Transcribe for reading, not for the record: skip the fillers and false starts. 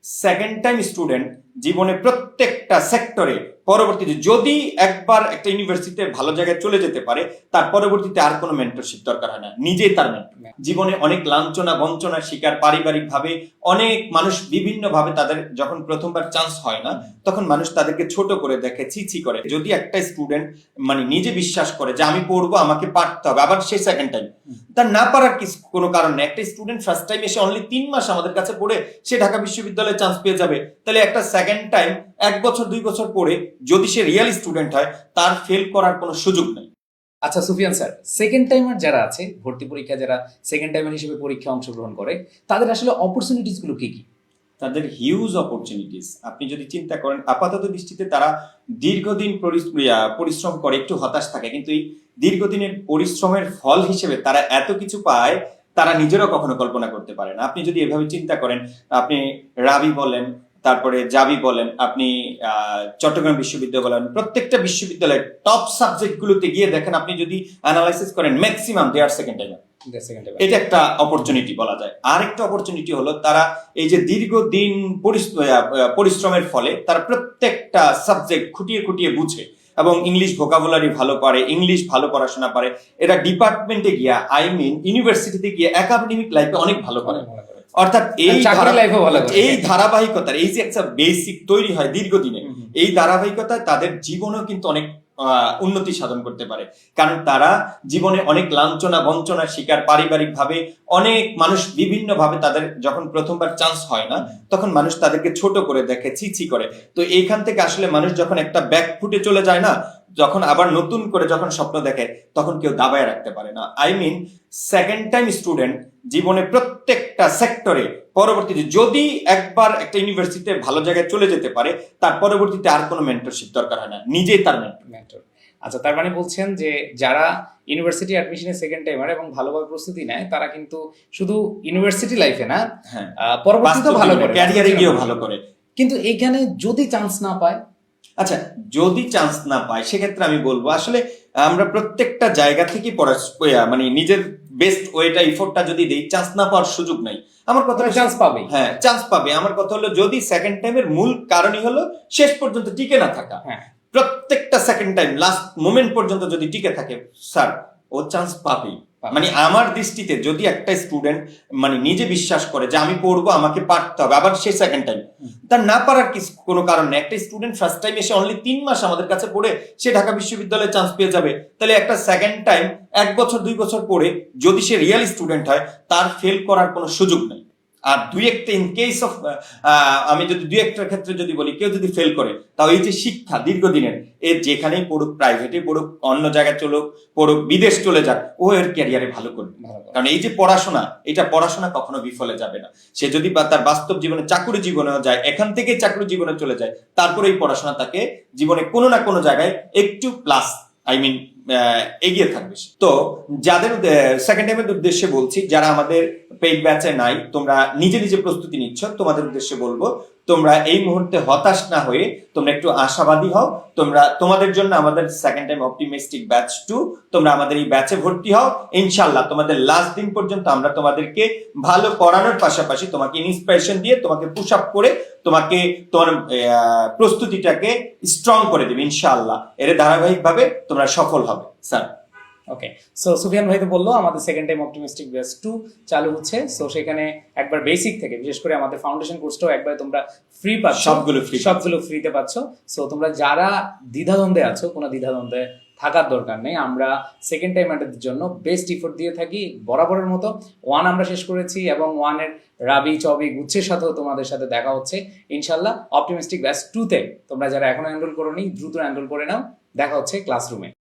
Second time student জীবনে প্রত্যেকটা সেক্টরে পরবর্তীতে যদি একবার একটা ইউনিভার্সিটিতে ভালো জায়গায় চলে যেতে পারে, তার পরবর্তীতে আর কোনো মেন্টরশিপ দরকার হয় না, নিজেই তার মেন্টর। জীবনে অনেক লাঞ্ছনা বঞ্চনার শিকার, পারিবারিক ভাবে অনেক মানুষ বিভিন্ন ভাবে, তাদের যখন প্রথমবার চান্স হয় না তখন মানুষ তাদেরকে ছোট করে দেখে, ছি করে। যদি একটা স্টুডেন্ট নিজে বিশ্বাস করে যে আমি পড়বো, আমাকে পারতে হবে, আবার সে সেকেন্ড টাইম, তার না পারার কোনো কারণ নেই। একটা স্টুডেন্ট ফার্স্ট টাইম এসে অনলি 3 মাস আমাদের কাছে পড়ে সে ঢাকা বিশ্ববিদ্যালয়ে চান্স পেয়ে যাবে, তাহলে একটা সেকেন্ড টাইম 1 বছর 2 বছর পড়ে যদি সে রিয়েল স্টুডেন্ট হয়, তার ফেল করার কোনো সুযোগ নেই। আচ্ছা সুফিয়ান স্যার, সেকেন্ড টাইমার যারা আছে, ভর্তি পরীক্ষা যারা সেকেন্ড টাইমার হিসেবে পরীক্ষা অংশগ্রহণ করে, তাদের আসলে অপরচুনিটিস গুলো কি কি? তাদের হিউজ অপরচুনিটিস। আপনি যদি চিন্তা করেন, আপাতত দৃষ্টিতে তারা দীর্ঘদিন পরিশ্রম করে, একটু হতাশ থাকে, কিন্তু এই দীর্ঘদিনের পরিশ্রমের ফল হিসেবে তারা এত কিছু পায়, তারা নিজেরাও কখনো কল্পনা করতে পারে না। আপনি যদি এভাবে চিন্তা করেন, আপনি রাবি বলেন, তারপরে জাবি বলেন, আপনি চট্টগ্রাম বিশ্ববিদ্যালয় বলেন, প্রত্যেকটা বিশ্ববিদ্যালয়ের টপ সাবজেক্ট গুলোতে গিয়ে দেখেন, আপনি যদি অ্যানালাইসিস করেন, ম্যাক্সিমাম দে আর সেকেন্ড টাইমার। এটা একটা অপরচুনিটি বলা যায়। আর একটা অপরচুনিটি হলো, তারা এই যে দীর্ঘদিন পরিশ্রমের ফলে তারা প্রত্যেকটা সাবজেক্ট খুঁটিয়ে খুঁটিয়ে বুঝে এবং ইংলিশ ভোকাবুলারি ভালো পারে, ইংলিশ ভালো পড়াশোনা পারে। এরা ডিপার্টমেন্টে গিয়া, ইউনিভার্সিটিতে গিয়ে একাডেমিক লাইফে অনেক ভালো করে। অর্থাৎ এই ধারাবাহিকতার এই যে একটা বেসিক তৈরি হয় দীর্ঘদিনে, এই ধারাবাহিকতায় তাদের জীবনেও কিন্তু অনেক উন্নতি সাধন করতে পারে। কারণ তারা জীবনে অনেক লাঞ্ছনা বঞ্চনার শিকার, পারিবারিক ভাবে অনেক মানুষ বিভিন্ন ভাবে, তাদের যখন প্রথমবার চান্স হয় না তখন মানুষ তাদেরকে ছোট করে দেখে, ছি করে। তো এইখান থেকে আসলে মানুষ যখন একটা ব্যাক ফুটে চলে যায় না, যখন আবার নতুন করে যখন স্বপ্ন দেখে, তখন কেউ দাবায় রাখতে পারে না। সেকেন্ড টাইম স্টুডেন্ট জীবনে প্রত্যেকটা সেক্টরে পরবর্তীতে যদি একবার একটা ইউনিভার্সিটিতে ভালো জায়গায় চলে যেতে পারে, তার পরবর্তীতে আর কোনো মেন্টরশিপ দরকার হয় না, নিজেই তার মেন্টর। আচ্ছা, তার মানে বলছেন যে যারা ইউনিভার্সিটি অ্যাডমিশনের সেকেন্ড টাইমার এবং ভালোভাবে প্রস্তুতি নেয়, তারা কিন্তু শুধু ইউনিভার্সিটি লাইফে না, পরবর্তীতে ভালো করে, ক্যারিয়ারে গিয়েও ভালো করে। কিন্তু এখানে যদি চান্স না পায়, আচ্ছা যদি চান্স না পায়, সেক্ষেত্রে আমি বলবো আসলে আমরা প্রত্যেকটা জায়গা থেকে নিজের বেস্ট ওয়েটা, ইফোর্টটা যদি দেই, চান্স না পাওয়ার সুযোগ নাই। আমার কথা চান্স পাবে, হ্যাঁ চান্স পাবে। আমার কথা হলো, যদি সেকেন্ড টাইমের মূল কারণই হলো শেষ পর্যন্ত টিকে না থাকা, প্রত্যেকটা সেকেন্ড টাইম লাস্ট মোমেন্ট পর্যন্ত যদি টিকে থাকে, স্যার ও চান্স পাবেই। আমার দৃষ্টিতে যদি একটা স্টুডেন্ট নিজে বিশ্বাস করে যে আমি পড়বো, আমাকে পারতে হবে, আবার সে সেকেন্ড টাইম, তার না পারার কোনো কারণ নেই। একটা স্টুডেন্ট ফার্স্ট টাইম এসে অনলি 3 মাস আমাদের কাছে পড়ে সে ঢাকা বিশ্ববিদ্যালয়ে চান্স পেয়ে যাবে, তাহলে একটা সেকেন্ড টাইম 1 বছর 2 বছর পড়ে যদি সে রিয়েল স্টুডেন্ট হয়, তার ফেল করার কোনো সুযোগ নেই। আর দুই একটা ইন কেস অফ, আমি যদি দুই একটার ক্ষেত্রে যদি বলি, কেউ যদি ফেল করে, তাও এই যে শিক্ষা দীর্ঘদিনের, এর যেখানেই পড়ুক, প্রাইভেটে পড়ুক, অন্য জায়গায় পড়ুক, বিদেশ চলে যাক, ও এর ক্যারিয়ারে ভালো করবে। কারণ এই যে পড়াশোনা কখনো বিফলে যাবে না। সে যদি তার বাস্তব জীবনে, চাকরি জীবনেও যায়, এখান থেকে চাকরি জীবনে চলে যায়, তারপরে এই পড়াশোনা তাকে জীবনে কোনো না কোনো জায়গায় একটু প্লাস এগিয়ে থাকবে। তো যাদের সেকেন্ড টাইমের উদ্দেশ্যে বলছি, যারা আমাদের পেইড ব্যাচে নাই, তোমরা নিজে নিজে প্রস্তুতি নিচ্ছ, তোমাদের উদ্দেশ্যে বলবো, তোমরা এই মুহূর্তে হতাশ না হয়ে তোমরা একটু আশাবাদী হও। তোমাদের জন্য আমাদের সেকেন্ড টাইম অপটিমিস্টিক ব্যাচ 2, তোমরা আমাদের এই ব্যাচে ভর্তি হও। ইনশাআল্লাহ তোমাদের লাস্ট দিন পর্যন্ত আমরা তোমাদেরকে ভালো পড়ানোর পাশাপাশি তোমাকে ইন্সপিরেশন দিয়ে, তোমাকে পুশ আপ করে, তোমার প্রস্তুতিটাকে স্ট্রং করে দেবে ইনশাআল্লাহ। এর ধারাবাহিকভাবে তোমরা সফল হবে স্যার। ওকে, সো সুফিয়ান ভাই তো বললো আমাদের সেকেন্ড টাইম অপটিমিস্টিক ব্যাচ 2 চালু হচ্ছে। সো সেখানে একবার বেসিক থেকে, বিশেষ করে আমাদের ফাউন্ডেশন কোর্সটাও একবার তোমরা ফ্রি পাচ্ছ, সবগুলো ফ্রিতে পাচ্ছ। সো তোমরা যারা দ্বিধাদ্বন্দ্বে আছো, কোনো দ্বিধাদ্বন্দ্বে থাকার দরকার নেই। আমরা সেকেন্ড টাইমারদের জন্য বেস্ট ইফোর্ট দিয়ে থাকি বরাবরের মতো। 1 আমরা শেষ করেছি এবং 1-এর রাবি চবি গুচ্ছের সাথেও তোমাদের সাথে দেখা হচ্ছে ইনশাল্লাহ। অপটিমিস্টিক ব্যাচ 2-তে তোমরা যারা এখনো এনরোল করোনি, দ্রুত এনরোল করে নাও। দেখা হচ্ছে ক্লাসরুমে।